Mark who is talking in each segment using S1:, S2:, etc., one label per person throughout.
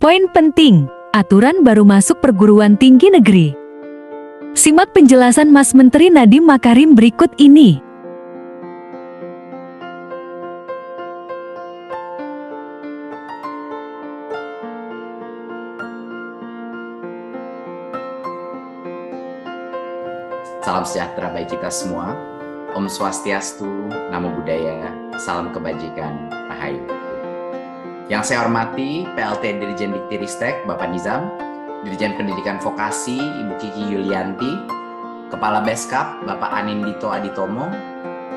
S1: Poin penting, aturan baru masuk perguruan tinggi negeri. Simak penjelasan Mas Menteri Nadiem Makarim berikut ini.
S2: Salam sejahtera bagi kita semua. Om Swastiastu, Namo Buddhaya, salam kebajikan, Rahayu. Yang saya hormati PLT Dirjen Diktiristek Bapak Nizam, Dirjen Pendidikan Vokasi Ibu Kiki Yulianti, Kepala Beskap Bapak Anindito Aditomo,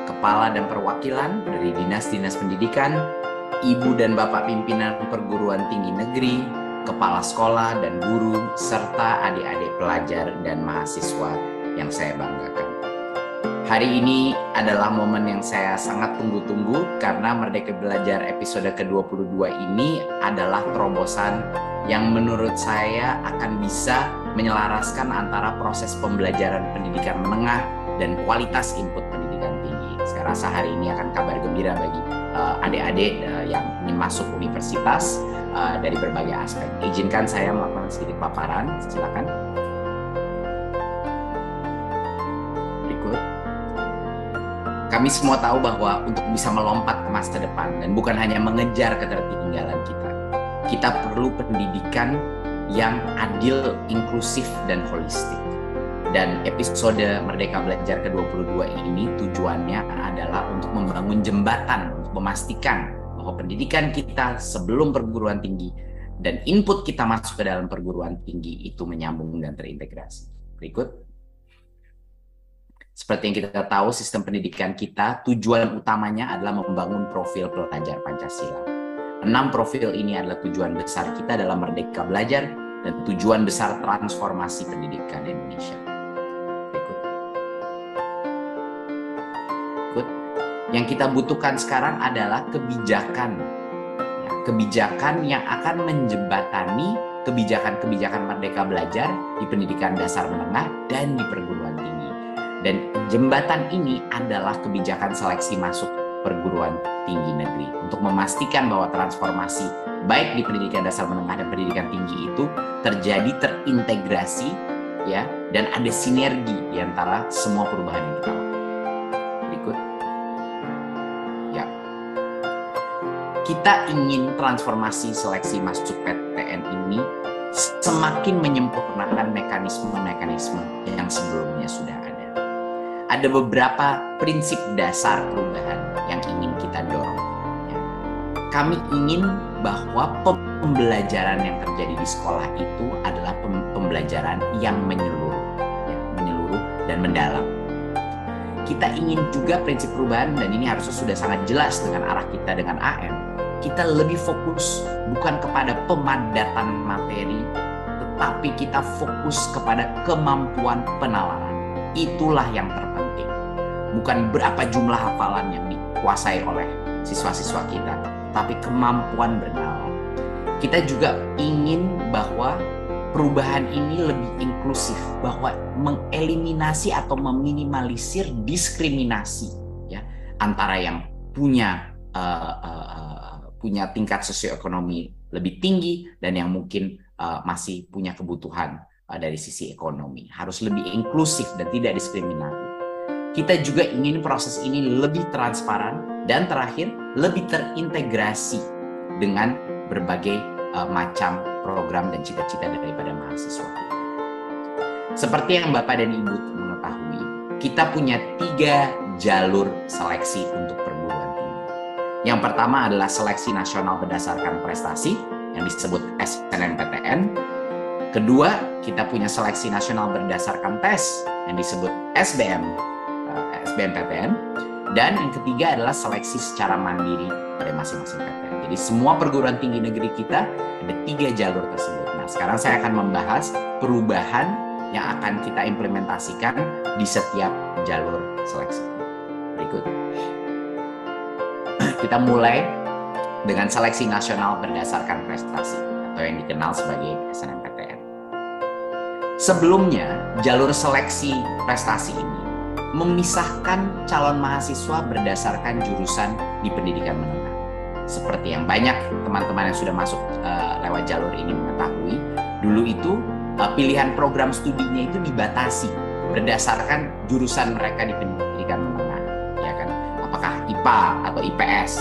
S2: Kepala dan Perwakilan dari Dinas-Dinas Pendidikan, Ibu dan Bapak Pimpinan Perguruan Tinggi Negeri, Kepala Sekolah dan Guru, serta adik-adik pelajar dan mahasiswa yang saya banggakan. Hari ini adalah momen yang saya sangat tunggu-tunggu karena Merdeka Belajar episode ke-22 ini adalah terobosan yang menurut saya akan bisa menyelaraskan antara proses pembelajaran pendidikan menengah dan kualitas input pendidikan tinggi. Saya rasa hari ini akan kabar gembira bagi adik-adik yang ingin masuk universitas dari berbagai aspek. Izinkan saya melakukan sedikit paparan, silakan. Kami semua tahu bahwa untuk bisa melompat ke masa depan dan bukan hanya mengejar ketertinggalan kita perlu pendidikan yang adil, inklusif, dan holistik. Dan episode Merdeka Belajar ke-22 ini tujuannya adalah untuk membangun jembatan, untuk memastikan bahwa pendidikan kita sebelum perguruan tinggi dan input kita masuk ke dalam perguruan tinggi itu menyambung dan terintegrasi. Berikut. Seperti yang kita tahu, sistem pendidikan kita tujuan utamanya adalah membangun profil pelajar Pancasila. 6 profil ini adalah tujuan besar kita dalam Merdeka Belajar dan tujuan besar transformasi pendidikan Indonesia. Berikut. Yang kita butuhkan sekarang adalah kebijakan. Kebijakan yang akan menjembatani kebijakan-kebijakan Merdeka Belajar di pendidikan dasar menengah dan di perguruan tinggi. Dan jembatan ini adalah kebijakan seleksi masuk perguruan tinggi negeri untuk memastikan bahwa transformasi baik di pendidikan dasar menengah dan pendidikan tinggi itu terjadi terintegrasi ya, dan ada sinergi di antara semua perubahan yang kita lakukan. Berikut. Ya. Kita ingin transformasi seleksi masuk PTN ini semakin menyempurnakan mekanisme-mekanisme yang sebelumnya sudah ada. Ada beberapa prinsip dasar perubahan yang ingin kita dorong. Kami ingin bahwa pembelajaran yang terjadi di sekolah itu adalah pembelajaran yang menyeluruh dan mendalam. Kita ingin juga prinsip perubahan, dan ini harusnya sudah sangat jelas dengan arah kita dengan AM. Kita lebih fokus bukan kepada pemadatan materi, tetapi kita fokus kepada kemampuan penalaran. Itulah yang terpenting. Bukan berapa jumlah hafalan yang dikuasai oleh siswa-siswa kita, tapi kemampuan bernalar. Kita juga ingin bahwa perubahan ini lebih inklusif, bahwa mengeliminasi atau meminimalisir diskriminasi ya, antara yang punya tingkat sosioekonomi lebih tinggi dan yang mungkin masih punya kebutuhan dari sisi ekonomi. Harus lebih inklusif dan tidak diskriminatif. Kita juga ingin proses ini lebih transparan dan terakhir lebih terintegrasi dengan berbagai macam program dan cita-cita daripada mahasiswa kita. Seperti yang Bapak dan Ibu mengetahui, kita punya 3 jalur seleksi untuk perguruan tinggi. Yang pertama adalah seleksi nasional berdasarkan prestasi yang disebut SNMPTN. Kedua, kita punya seleksi nasional berdasarkan tes yang disebut SBMPTN. Dan yang ketiga adalah seleksi secara mandiri pada masing-masing PTN. Jadi semua perguruan tinggi negeri kita ada 3 jalur tersebut. Nah, sekarang saya akan membahas perubahan yang akan kita implementasikan di setiap jalur seleksi. Berikut. Kita mulai dengan seleksi nasional berdasarkan prestasi atau yang dikenal sebagai SNMPTN. Sebelumnya, jalur seleksi prestasi ini memisahkan calon mahasiswa berdasarkan jurusan di pendidikan menengah. seperti yang banyak teman-teman yang sudah masuk lewat jalur ini mengetahui, dulu itu pilihan program studinya itu dibatasi berdasarkan jurusan mereka di pendidikan menengah, ya kan? Apakah IPA atau IPS,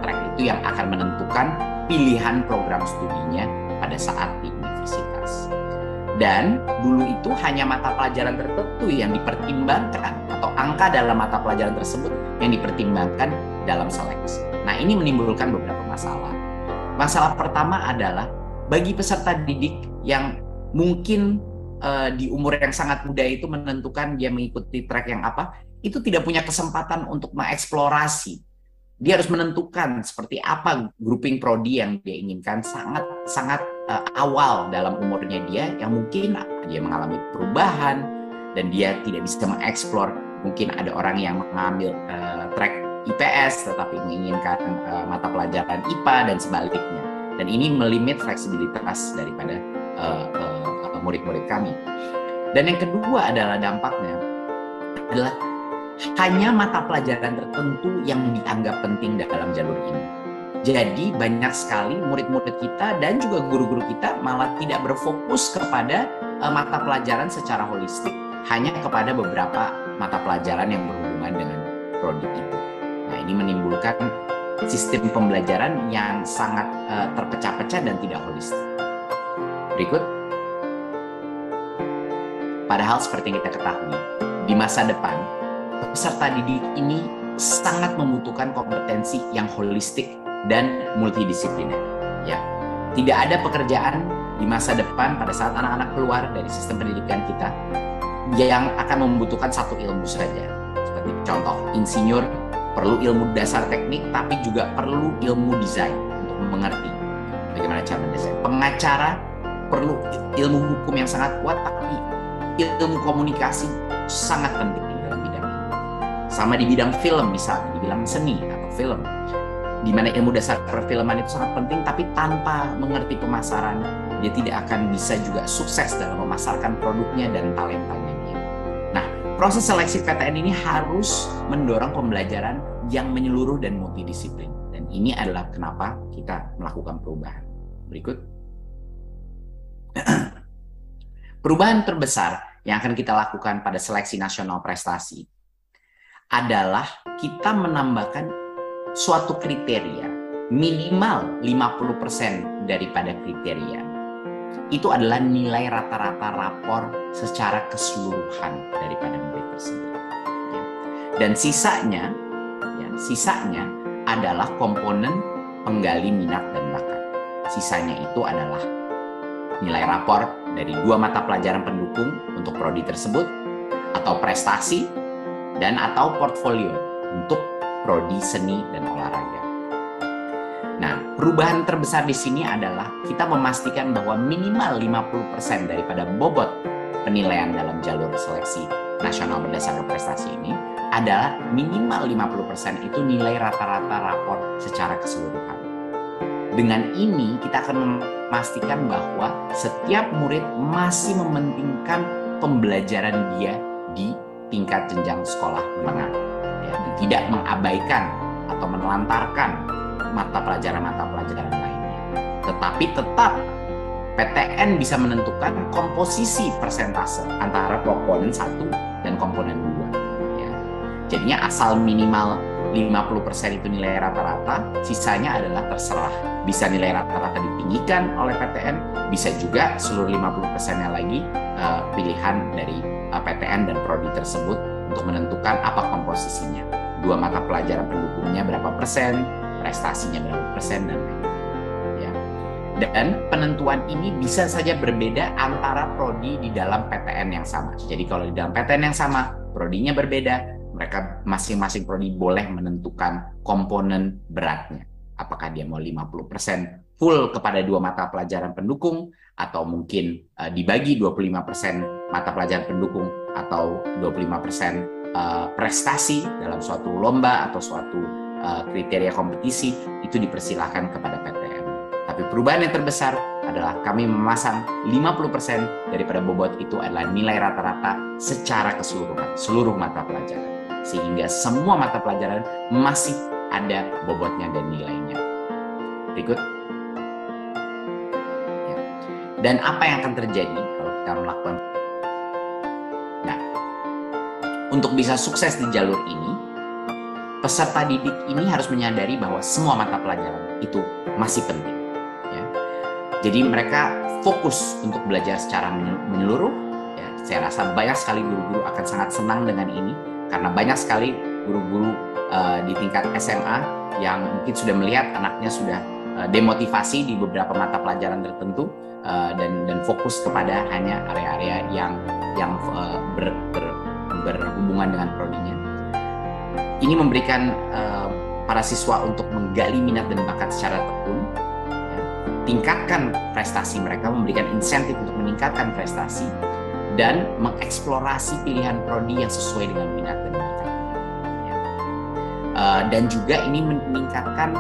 S2: track itu yang akan menentukan pilihan program studinya pada saat di universitas. Dan dulu itu hanya mata pelajaran tertentu yang dipertimbangkan atau angka dalam mata pelajaran tersebut yang dipertimbangkan dalam seleksi. Nah, ini menimbulkan beberapa masalah. Masalah pertama adalah bagi peserta didik yang mungkin di umur yang sangat muda itu menentukan dia mengikuti track yang apa, itu tidak punya kesempatan untuk mengeksplorasi. Dia harus menentukan seperti apa grouping prodi yang dia inginkan sangat awal dalam umurnya dia, yang mungkin dia mengalami perubahan dan dia tidak bisa mengeksplor. Mungkin ada orang yang mengambil track IPS tetapi menginginkan mata pelajaran IPA dan sebaliknya. Dan ini melimit fleksibilitas daripada murid-murid kami. Dan yang kedua adalah dampaknya adalah hanya mata pelajaran tertentu yang dianggap penting dalam jalur ini. Jadi banyak sekali murid-murid kita dan juga guru-guru kita malah tidak berfokus kepada mata pelajaran secara holistik, hanya kepada beberapa mata pelajaran yang berhubungan dengan prodi itu. Nah, ini menimbulkan sistem pembelajaran yang sangat terpecah-pecah dan tidak holistik. Berikut. Padahal seperti yang kita ketahui, di masa depan, peserta didik ini sangat membutuhkan kompetensi yang holistik dan multidisipliner. Ya, tidak ada pekerjaan di masa depan pada saat anak-anak keluar dari sistem pendidikan kita yang akan membutuhkan satu ilmu saja. Seperti contoh, insinyur perlu ilmu dasar teknik, tapi juga perlu ilmu desain untuk mengerti bagaimana cara mendesain. Pengacara perlu ilmu hukum yang sangat kuat, tapi ilmu komunikasi sangat penting dalam bidang ini. Sama di bidang film misalnya, di bidang seni atau film, di mana ilmu dasar perfilman itu sangat penting, tapi tanpa mengerti pemasaran, dia tidak akan bisa juga sukses dalam memasarkan produknya dan talentanya dia. Nah, proses seleksi PTN ini harus mendorong pembelajaran yang menyeluruh dan multidisiplin. Dan ini adalah kenapa kita melakukan perubahan. Berikut. Perubahan terbesar yang akan kita lakukan pada seleksi nasional prestasi adalah kita menambahkan suatu kriteria minimal 50% daripada kriteria. Itu adalah nilai rata-rata rapor secara keseluruhan daripada murid tersebut. Dan sisanya adalah komponen penggali minat dan bakat. Sisanya itu adalah nilai rapor dari 2 mata pelajaran pendukung untuk prodi tersebut, atau prestasi, dan atau portfolio untuk prodi seni dan olahraga. Nah, perubahan terbesar di sini adalah kita memastikan bahwa minimal 50% daripada bobot penilaian dalam jalur seleksi nasional berdasarkan prestasi ini adalah minimal 50% itu nilai rata-rata rapor secara keseluruhan. Dengan ini kita akan memastikan bahwa setiap murid masih mementingkan pembelajaran dia di tingkat jenjang sekolah menengah, ya, tidak mengabaikan atau menelantarkan mata pelajaran lainnya. Tetapi tetap PTN bisa menentukan komposisi persentase antara komponen 1 dan komponen 2. Ya. Jadinya asal minimal 50% itu nilai rata-rata, sisanya adalah terserah. Bisa nilai rata-rata ditinggikan oleh PTN, bisa juga seluruh 50%-nya lagi pilihan dari PTN dan prodi tersebut untuk menentukan apa komposisinya. 2 mata pelajaran pendukungnya berapa persen, prestasinya berapa persen, dan lain-lain. Ya. Dan penentuan ini bisa saja berbeda antara prodi di dalam PTN yang sama. Jadi kalau di dalam PTN yang sama, prodinya berbeda, mereka masing-masing prodi boleh menentukan komponen beratnya. Apakah dia mau 50% full kepada 2 mata pelajaran pendukung, atau mungkin dibagi 25% mata pelajaran pendukung atau 25% prestasi dalam suatu lomba atau suatu kriteria kompetisi, itu dipersilahkan kepada PTN. Tapi perubahan yang terbesar adalah kami memasang 50% daripada bobot itu adalah nilai rata-rata secara keseluruhan, seluruh mata pelajaran. Sehingga semua mata pelajaran masih ada bobotnya dan nilainya. Berikut. Ya. Dan apa yang akan terjadi kalau kita melakukan? Nah, untuk bisa sukses di jalur ini, peserta didik ini harus menyadari bahwa semua mata pelajaran itu masih penting. Ya. Jadi mereka fokus untuk belajar secara menyeluruh. Ya, saya rasa banyak sekali guru-guru akan sangat senang dengan ini, karena banyak sekali guru-guru di tingkat SMA yang mungkin sudah melihat anaknya sudah demotivasi di beberapa mata pelajaran tertentu dan fokus kepada hanya area-area yang berhubungan dengan prodinya. Ini memberikan para siswa untuk menggali minat dan bakat secara tekun, ya, tingkatkan prestasi mereka, memberikan insentif untuk meningkatkan prestasi, dan mengeksplorasi pilihan prodi yang sesuai dengan minat dan bakatnya. Ya. Dan juga ini meningkatkan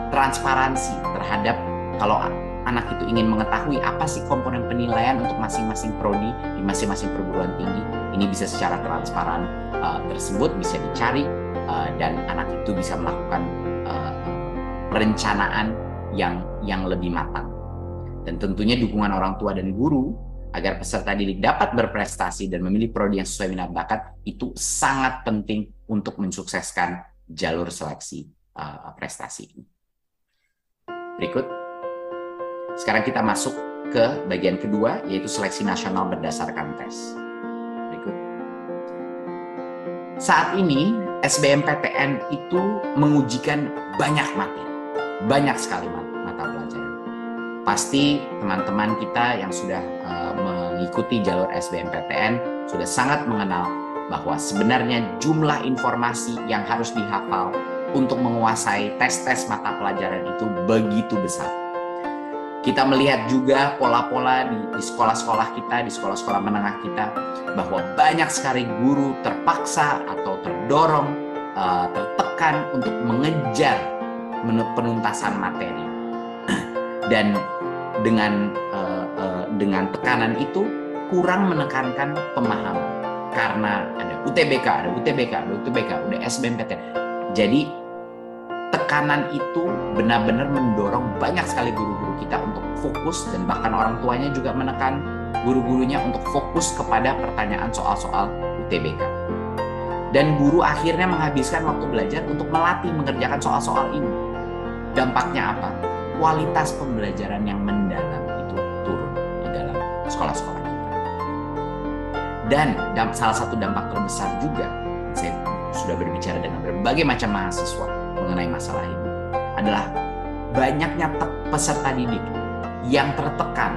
S2: transparansi terhadap kalau anak itu ingin mengetahui apa sih komponen penilaian untuk masing-masing prodi di masing-masing perguruan tinggi, ini bisa secara transparan tersebut bisa dicari. Dan anak itu bisa melakukan perencanaan yang lebih matang. Dan tentunya dukungan orang tua dan guru agar peserta didik dapat berprestasi dan memilih prodi yang sesuai minat bakat itu sangat penting untuk mensukseskan jalur seleksi prestasi ini. Berikut. Sekarang kita masuk ke bagian kedua, yaitu seleksi nasional berdasarkan tes. Berikut. Saat ini SBMPTN itu mengujikan banyak materi, banyak sekali mata pelajaran. Pasti teman-teman kita yang sudah mengikuti jalur SBMPTN sudah sangat mengenal bahwa sebenarnya jumlah informasi yang harus dihafal untuk menguasai tes-tes mata pelajaran itu begitu besar. Kita melihat juga pola-pola di sekolah-sekolah kita, di sekolah-sekolah menengah kita, bahwa banyak sekali guru terpaksa atau terdorong, tertekan untuk mengejar penuntasan materi. Dan dengan tekanan itu kurang menekankan pemahaman. Karena ada UTBK, udah SBMPTN. Jadi tekanan itu benar-benar mendorong banyak sekali guru-guru kita untuk fokus, dan bahkan orang tuanya juga menekan guru-gurunya untuk fokus kepada pertanyaan soal-soal UTBK. Dan guru akhirnya menghabiskan waktu belajar untuk melatih mengerjakan soal-soal ini. Dampaknya apa? Kualitas pembelajaran yang mendalam itu turun di dalam sekolah-sekolah kita. Dan salah satu dampak terbesar juga, saya sudah berbicara dengan berbagai macam mahasiswa mengenai masalah ini, adalah banyaknya peserta didik yang tertekan,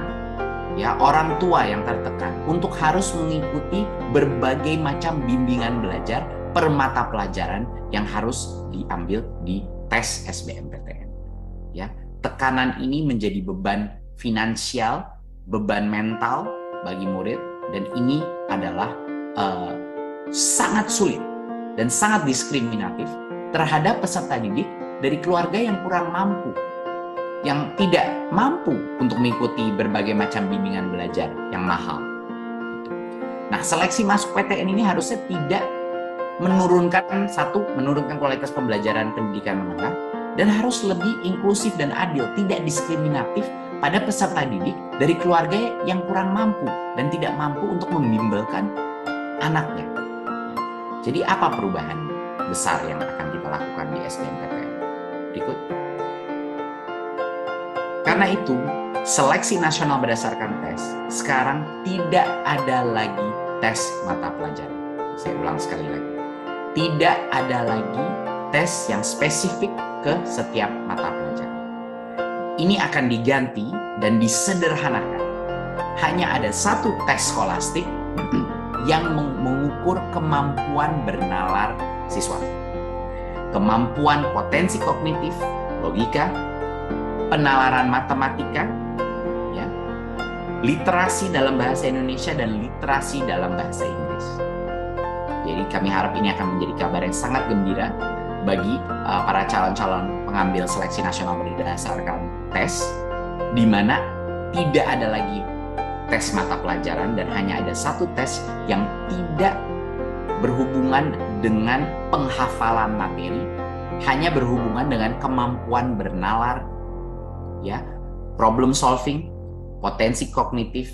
S2: ya, orang tua yang tertekan untuk harus mengikuti berbagai macam bimbingan belajar per mata pelajaran yang harus diambil di tes SBMPTN. Ya, tekanan ini menjadi beban finansial, beban mental bagi murid, dan ini adalah sangat sulit dan sangat diskriminatif terhadap peserta didik dari keluarga yang kurang mampu, yang tidak mampu untuk mengikuti berbagai macam bimbingan belajar yang mahal. Nah, seleksi masuk PTN ini harusnya tidak menurunkan kualitas pembelajaran pendidikan menengah, dan harus lebih inklusif dan adil, tidak diskriminatif pada peserta didik dari keluarga yang kurang mampu dan tidak mampu untuk membimbelkan anaknya. Jadi apa perubahan besar yang akan kita lakukan di SBMPTN? Berikut. Karena itu, seleksi nasional berdasarkan tes sekarang tidak ada lagi tes mata pelajaran. Saya ulang sekali lagi. Tidak ada lagi tes yang spesifik ke setiap mata pelajaran. Ini akan diganti dan disederhanakan. Hanya ada satu tes skolastik yang mengukur kemampuan bernalar siswa. Kemampuan potensi kognitif, logika, penalaran matematika, ya, literasi dalam bahasa Indonesia, dan literasi dalam bahasa Inggris. Jadi kami harap ini akan menjadi kabar yang sangat gembira bagi para calon-calon pengambil seleksi nasional berdasarkan tes, di mana tidak ada lagi tes mata pelajaran dan hanya ada satu tes yang tidak berhubungan dengan penghafalan materi, hanya berhubungan dengan kemampuan bernalar ya, problem solving, potensi kognitif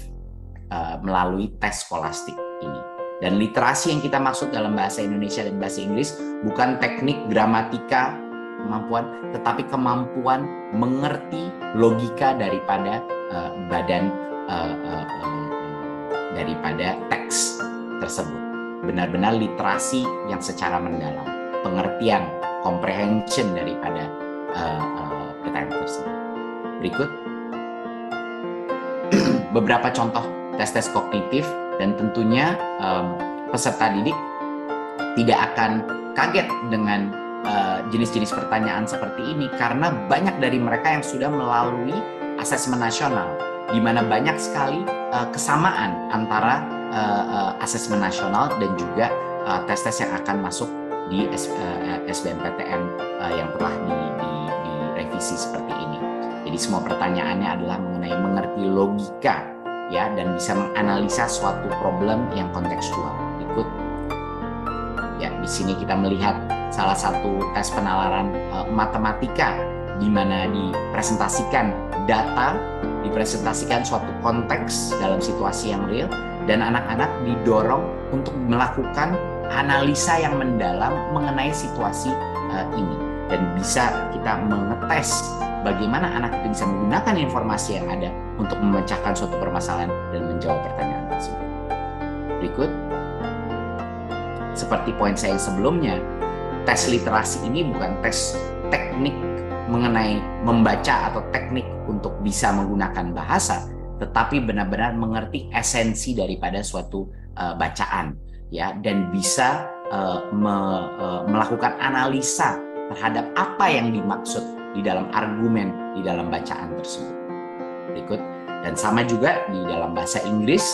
S2: melalui tes skolastik ini. Dan literasi yang kita maksud dalam bahasa Indonesia dan bahasa Inggris bukan teknik gramatika kemampuan, tetapi kemampuan mengerti logika daripada daripada teks tersebut. Benar-benar literasi yang secara mendalam, pengertian, comprehension daripada pertanyaan tersebut. Berikut beberapa contoh tes-tes kognitif, dan tentunya peserta didik tidak akan kaget dengan jenis-jenis pertanyaan seperti ini karena banyak dari mereka yang sudah melalui asesmen nasional, di mana banyak sekali kesamaan antara asesmen nasional dan juga tes-tes yang akan masuk di SBMPTN yang telah direvisi seperti ini. Jadi semua pertanyaannya adalah mengenai mengerti logika, ya, dan bisa menganalisa suatu problem yang kontekstual. Ikut, ya, di sini kita melihat salah satu tes penalaran matematika, di mana dipresentasikan data, dipresentasikan suatu konteks dalam situasi yang real, dan anak-anak didorong untuk melakukan analisa yang mendalam mengenai situasi ini. Dan bisa kita mengetes bagaimana anak itu bisa menggunakan informasi yang ada untuk memecahkan suatu permasalahan dan menjawab pertanyaan tersebut. Berikut, seperti poin saya yang sebelumnya, tes literasi ini bukan tes teknik mengenai membaca atau teknik untuk bisa menggunakan bahasa, tetapi benar-benar mengerti esensi daripada suatu bacaan, ya, dan bisa melakukan analisa terhadap apa yang dimaksud di dalam argumen di dalam bacaan tersebut. Berikut, dan sama juga di dalam bahasa Inggris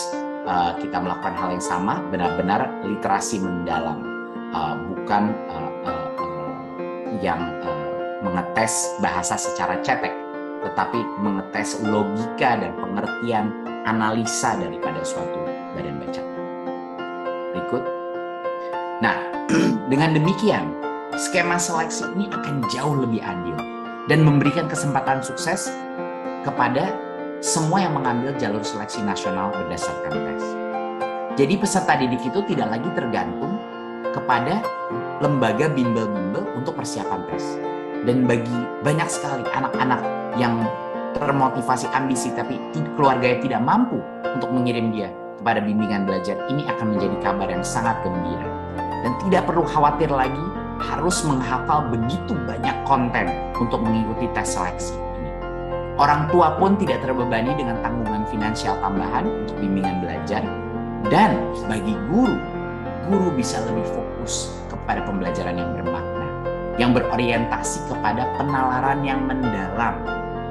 S2: kita melakukan hal yang sama, benar-benar literasi mendalam, bukan yang mengetes bahasa secara cetek, tetapi mengetes logika dan pengertian analisa daripada suatu badan bacaan. Berikut. Nah, dengan demikian, skema seleksi ini akan jauh lebih adil dan memberikan kesempatan sukses kepada semua yang mengambil jalur seleksi nasional berdasarkan tes. Jadi peserta didik itu tidak lagi tergantung kepada lembaga bimbel-bimbel untuk persiapan tes. Dan bagi banyak sekali anak-anak yang termotivasi ambisi tapi keluarganya tidak mampu untuk mengirim dia kepada bimbingan belajar, ini akan menjadi kabar yang sangat gembira. Dan tidak perlu khawatir lagi harus menghafal begitu banyak konten untuk mengikuti tes seleksi ini. Orang tua pun tidak terbebani dengan tanggungan finansial tambahan untuk bimbingan belajar, dan bagi guru bisa lebih fokus kepada pembelajaran yang bermakna, yang berorientasi kepada penalaran yang mendalam,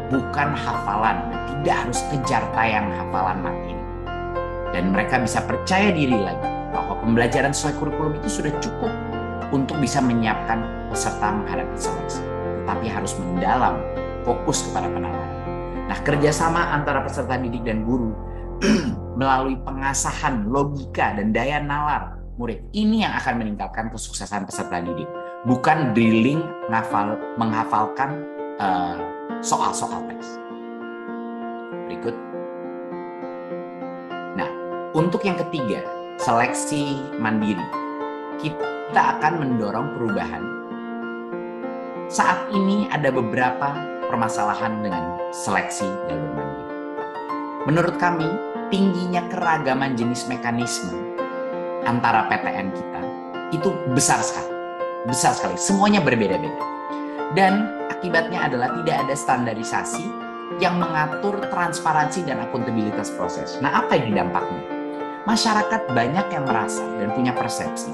S2: bukan hafalan. Tidak harus kejar tayang hafalan materi. Dan mereka bisa percaya diri lagi bahwa pembelajaran sesuai kurikulum itu sudah cukup untuk bisa menyiapkan peserta menghadapi seleksi, tetapi harus mendalam, fokus kepada penalaran. Nah, kerjasama antara peserta didik dan guru melalui pengasahan logika dan daya nalar murid, ini yang akan meningkatkan kesuksesan peserta didik, bukan drilling menghafalkan soal-soal tes. Berikut. Nah, untuk yang ketiga, seleksi mandiri, kita akan mendorong perubahan. Saat ini ada beberapa permasalahan dengan seleksi jalur mandiri. Menurut kami, tingginya keragaman jenis mekanisme antara PTN kita itu besar sekali. Besar sekali, semuanya berbeda-beda. Dan akibatnya adalah tidak ada standarisasi yang mengatur transparansi dan akuntabilitas proses. Nah, apa ini dampaknya? Masyarakat banyak yang merasa dan punya persepsi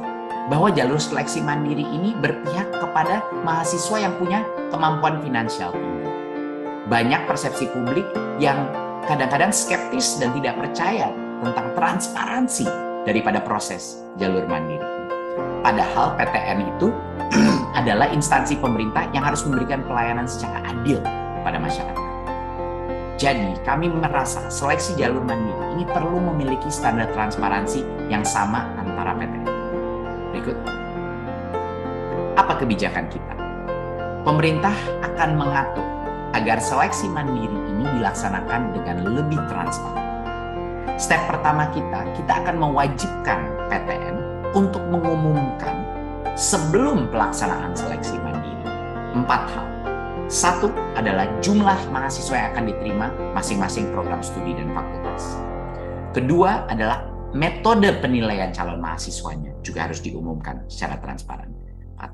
S2: bahwa jalur seleksi mandiri ini berpihak kepada mahasiswa yang punya kemampuan finansial tinggi. Banyak persepsi publik yang kadang-kadang skeptis dan tidak percaya tentang transparansi daripada proses jalur mandiri. Padahal PTN itu adalah instansi pemerintah yang harus memberikan pelayanan secara adil kepada masyarakat. Jadi, kami merasa seleksi jalur mandiri ini perlu memiliki standar transparansi yang sama antara PTN. Berikut. Apa kebijakan kita? Pemerintah akan mengatur agar seleksi mandiri ini dilaksanakan dengan lebih transparan. Step pertama kita akan mewajibkan PTN untuk mengumumkan sebelum pelaksanaan seleksi mandiri 4 hal. 1 adalah jumlah mahasiswa yang akan diterima masing-masing program studi dan fakultas. Kedua adalah metode penilaian calon mahasiswanya juga harus diumumkan secara transparan.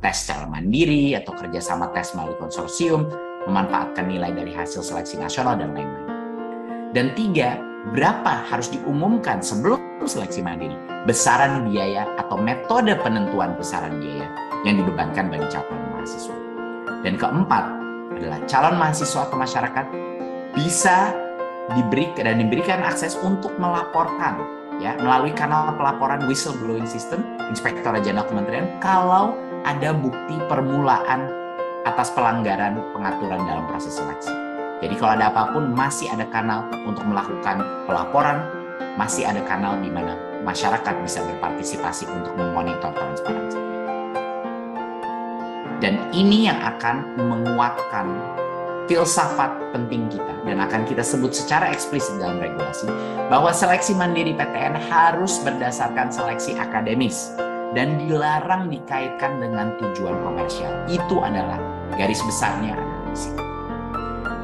S2: Tes secara mandiri atau kerjasama tes melalui konsorsium, memanfaatkan nilai dari hasil seleksi nasional, dan lain-lain. Dan 3, berapa harus diumumkan sebelum seleksi mandiri, besaran biaya atau metode penentuan besaran biaya yang dibebankan bagi calon mahasiswa. Dan keempat adalah calon mahasiswa atau masyarakat bisa diberikan akses untuk melaporkan ya melalui kanal pelaporan whistleblowing system Inspektorat Jenderal Kementerian kalau ada bukti permulaan atas pelanggaran pengaturan dalam proses seleksi. Jadi kalau ada apapun masih ada kanal untuk melakukan pelaporan, masih ada kanal di mana masyarakat bisa berpartisipasi untuk memonitor transparansi. Dan ini yang akan menguatkan filsafat penting kita dan akan kita sebut secara eksplisit dalam regulasi bahwa seleksi mandiri PTN harus berdasarkan seleksi akademis dan dilarang dikaitkan dengan tujuan komersial. Itu adalah garis besarnya analisis.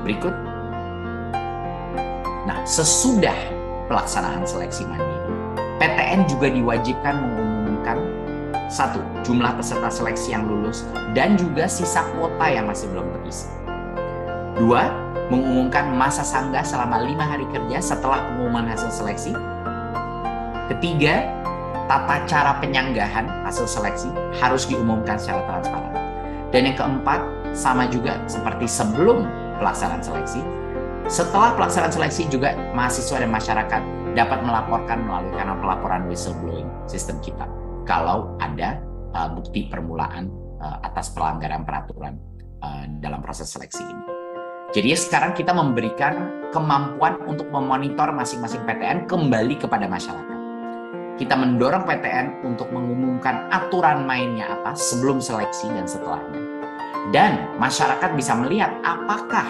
S2: Berikut. Nah, sesudah pelaksanaan seleksi mandiri, PTN juga diwajibkan mengumumkan 1. Jumlah peserta seleksi yang lulus dan juga sisa kuota yang masih belum terisi. 2. Mengumumkan masa sanggah selama 5 hari kerja setelah pengumuman hasil seleksi. Ketiga, tata cara penyanggahan hasil seleksi harus diumumkan secara transparan. Dan yang keempat, sama juga seperti sebelum pelaksanaan seleksi. Setelah pelaksanaan seleksi juga mahasiswa dan masyarakat dapat melaporkan melalui kanal pelaporan whistleblowing sistem kita kalau ada bukti permulaan atas pelanggaran peraturan dalam proses seleksi ini. Jadi sekarang kita memberikan kemampuan untuk memonitor masing-masing PTN kembali kepada masyarakat. Kita mendorong PTN untuk mengumumkan aturan mainnya apa sebelum seleksi dan setelahnya. Dan masyarakat bisa melihat apakah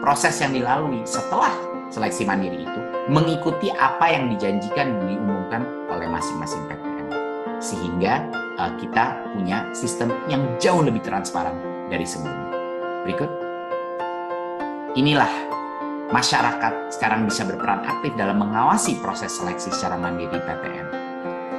S2: proses yang dilalui setelah seleksi mandiri itu mengikuti apa yang dijanjikan dan diumumkan oleh masing-masing PTN. Sehingga kita punya sistem yang jauh lebih transparan dari sebelumnya. Berikut. Inilah masyarakat sekarang bisa berperan aktif dalam mengawasi proses seleksi secara mandiri PTN.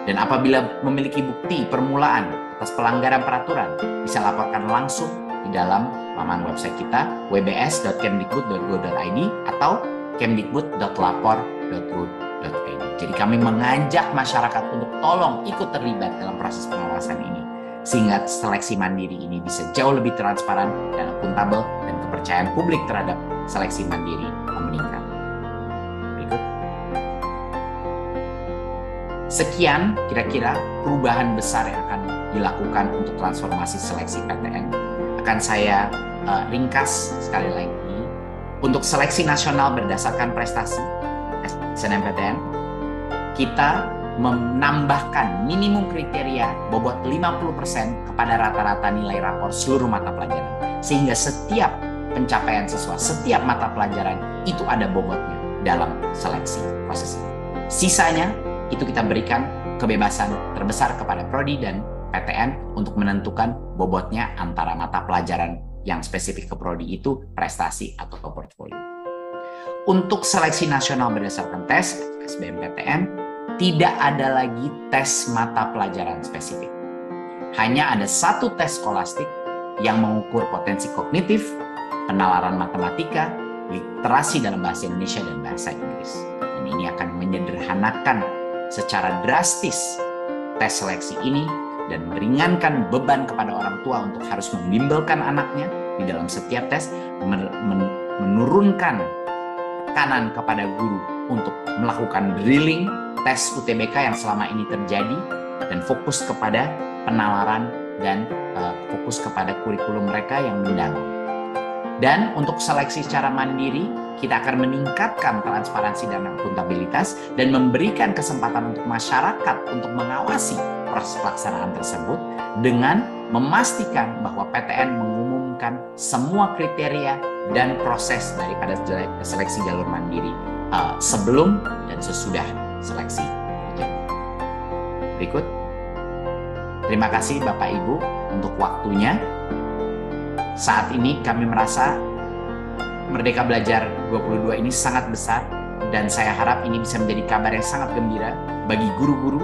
S2: Dan apabila memiliki bukti permulaan atas pelanggaran peraturan, bisa laporkan langsung di dalam laman website kita wbs.kemdikbud.go.id atau kemdikbud.lapor.go.id. Jadi kami mengajak masyarakat untuk tolong ikut terlibat dalam proses pengawasan ini sehingga seleksi mandiri ini bisa jauh lebih transparan dan akuntabel dan kepercayaan publik terhadap seleksi mandiri meningkat. Berikut. Sekian kira-kira perubahan besar yang akan dilakukan untuk transformasi seleksi PTN. Akan saya ringkas sekali lagi. Untuk seleksi nasional berdasarkan prestasi SNMPTN, kita menambahkan minimum kriteria bobot 50% kepada rata-rata nilai rapor seluruh mata pelajaran. Sehingga setiap pencapaian siswa, setiap mata pelajaran itu ada bobotnya dalam seleksi proses ini. Sisanya itu kita berikan kebebasan terbesar kepada Prodi dan PTN untuk menentukan bobotnya antara mata pelajaran yang spesifik ke Prodi itu prestasi atau portfolio. Untuk seleksi nasional berdasarkan tes SBMPTN, tidak ada lagi tes mata pelajaran spesifik. Hanya ada satu tes skolastik yang mengukur potensi kognitif, penalaran matematika, literasi dalam bahasa Indonesia dan bahasa Inggris. Dan ini akan menyederhanakan secara drastis tes seleksi ini dan meringankan beban kepada orang tua untuk harus membimbelkan anaknya di dalam setiap tes, menurunkan tekanan kepada guru untuk melakukan drilling tes UTBK yang selama ini terjadi dan fokus kepada penalaran dan fokus kepada kurikulum mereka yang mendalam. Dan untuk seleksi secara mandiri, kita akan meningkatkan transparansi dan akuntabilitas dan memberikan kesempatan untuk masyarakat untuk mengawasi proses pelaksanaan tersebut dengan memastikan bahwa PTN mengumumkan menjalankan semua kriteria dan proses daripada seleksi jalur mandiri sebelum dan sesudah seleksi terjadi. Berikut. Terima kasih Bapak Ibu untuk waktunya. Saat ini kami merasa Merdeka Belajar 22 ini sangat besar, dan saya harap ini bisa menjadi kabar yang sangat gembira bagi guru-guru,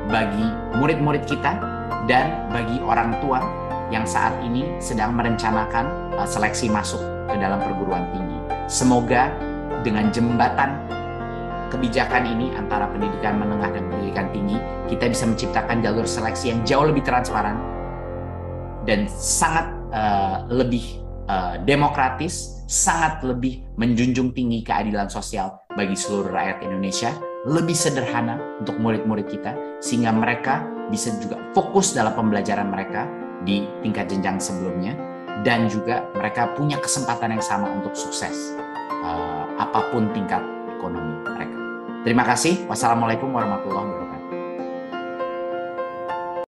S2: bagi murid-murid kita, dan bagi orang tua yang saat ini sedang merencanakan seleksi masuk ke dalam perguruan tinggi. Semoga dengan jembatan kebijakan ini antara pendidikan menengah dan pendidikan tinggi, kita bisa menciptakan jalur seleksi yang jauh lebih transparan dan sangat lebih demokratis, sangat lebih menjunjung tinggi keadilan sosial bagi seluruh rakyat Indonesia, lebih sederhana untuk murid-murid kita, sehingga mereka bisa juga fokus dalam pembelajaran mereka di tingkat jenjang sebelumnya, dan juga mereka punya kesempatan yang sama untuk sukses apapun tingkat ekonomi mereka. Terima kasih. Wassalamualaikum warahmatullahi wabarakatuh.